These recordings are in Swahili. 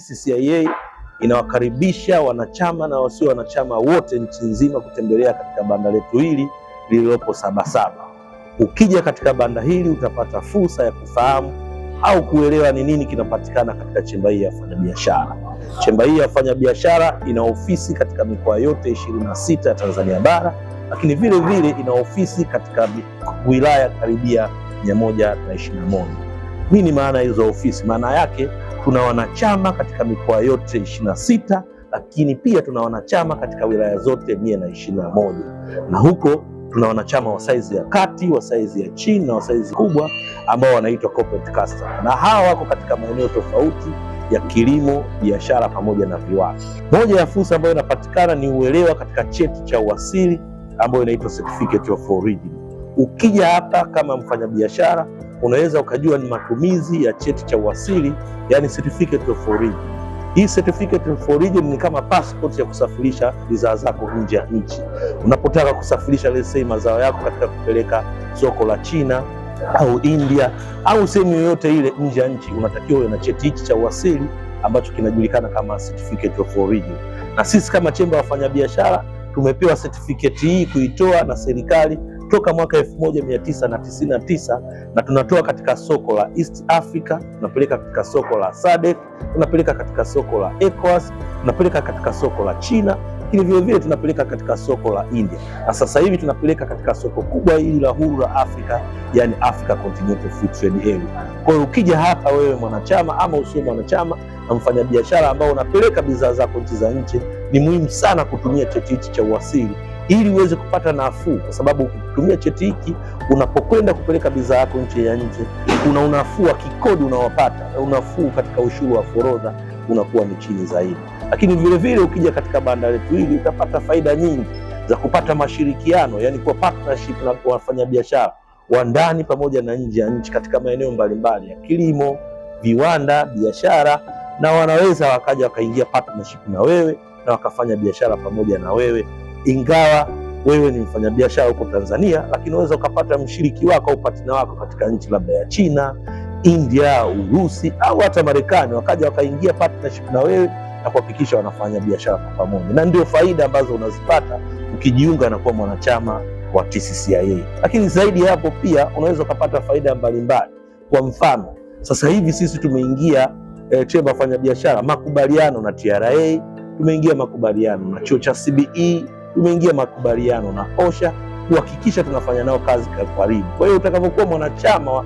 TCCIA inawakaribisha wanachama na wasio wanachama wote nchi nzima kutembelea katika banda letu hili lililopo Sabasaba. Ukija katika banda hili utapata fursa ya kufahamu au kuelewa ni nini kinapatikana katika chemba hii ya wafanyabiashara. Chemba hii ya wafanyabiashara ina ofisi katika mikoa yote 26 ya Tanzania bara, lakini vile vile ina ofisi katika wilaya karibia 121. Nini maana hizo ofisi? Maana yake tuna wanachama katika mikoa yote 26, lakini pia tuna wanachama katika wilaya zote 121, na huko tuna wanachama wa saizi ya kati, wa saizi ya chini na wa saizi kubwa ambao wanaitwa corporate customer, na hawa wako katika maeneo tofauti ya kilimo, biashara pamoja na viwanda. Moja ya fursa ambayo inapatikana ni uelewa katika cheti cha uasili ambayo inaitwa certificate of origin. Ukija hapa kama mfanyabiashara unaweza ukajua ni matumizi ya cheti cha uasili, yani certificate of origin. Hii certificate of origin ni kama passport ya kusafirisha bidhaa zako nje ya nchi. Unapotaka kusafirisha let's say mazao yako katika kupeleka soko la China au India au sehemu yoyote ile nje ya nchi, unatakiwa uwe na cheti hichi cha uasili ambacho kinajulikana kama certificate of origin. Na sisi kama chemba ya wafanyabiashara tumepewa certificate hii kuitoa na serikali toka mwaka 1999, na tunatoa katika soko la East Africa, tunapeleka katika soko la SADC, tunapeleka katika soko la ECOWAS, tunapeleka katika soko la China, lakini vile vile tunapeleka katika soko la India, na sasa hivi tunapeleka katika soko kubwa hili la huru la Afrika, yani Africa Continental Free Trade Area. Kwa hiyo ukija hapa wewe mwanachama ama usio mwanachama na mfanyabiashara ambao unapeleka bidhaa zako nchi za nje, ni muhimu sana kutumia cheti hichi cha uasili ili uweze kupata nafuu, kwa sababu ukitumia cheti hiki unapokwenda kupeleka bidhaa yako nje ya nje, kuna unafuu wa kikodi unaopata, unafuu katika ushuru wa forodha unakuwa ni chini zaidi. Lakini vile vile ukija katika banda letu hili utapata faida nyingi za kupata mashirikiano, yani kwa partnership na wafanyabiashara wa ndani pamoja na nje ya nchi katika maeneo mbalimbali ya kilimo, viwanda, biashara, na wanaweza wakaja wakaingia partnership na wewe na wakafanya biashara pamoja na wewe. Ingawa wewe ni mfanyabiashara huko Tanzania, lakini unaweza ukapata mshiriki wako au partner wako katika nchi labda ya China, India, Urusi au hata Marekani, wakaja wakaingia partnership na wewe na kuhakikisha wanafanya biashara kwa pamoja. Na ndio faida ambazo unazipata ukijiunga na kuwa mwanachama wa TCCIA. Lakini zaidi ya hapo pia unaweza ukapata faida mbalimbali. Kwa mfano, sasa hivi sisi tumeingia chemba wafanyabiashara makubaliano na TRA, tumeingia makubaliano na chuo cha CBE, tumeingia makubaliano na OSHA kuhakikisha tunafanya nao kazi kwa karibu. Kwa hiyo utakapokuwa mwanachama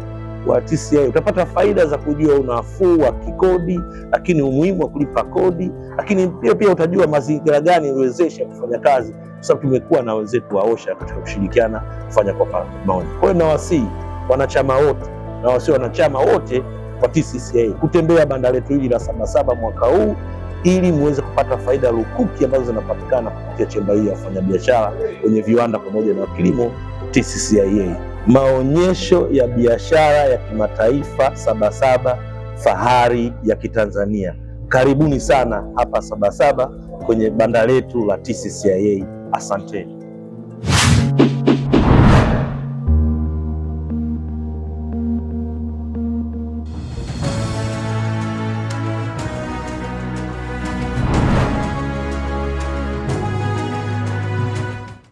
wa TCCIA utapata faida za kujua unafuu wa kikodi, lakini umuhimu wa kulipa kodi, lakini pia utajua mazingira gani uwezesha kufanya kazi, kwa sababu tumekuwa na wenzetu wa OSHA katika kushirikiana kufanya kwa pamoja. Kwa hiyo nawasihi wanachama wote na wasio wanachama wote wa TCCIA kutembea banda letu hili la Sabasaba mwaka huu ili muweze kupata faida lukuki ambazo zinapatikana kupitia chemba hii ya wafanyabiashara kwenye viwanda pamoja na kilimo TCCIA. Maonyesho ya biashara ya kimataifa Sabasaba, fahari ya Kitanzania. Karibuni sana hapa Sabasaba kwenye banda letu la TCCIA. Asanteni.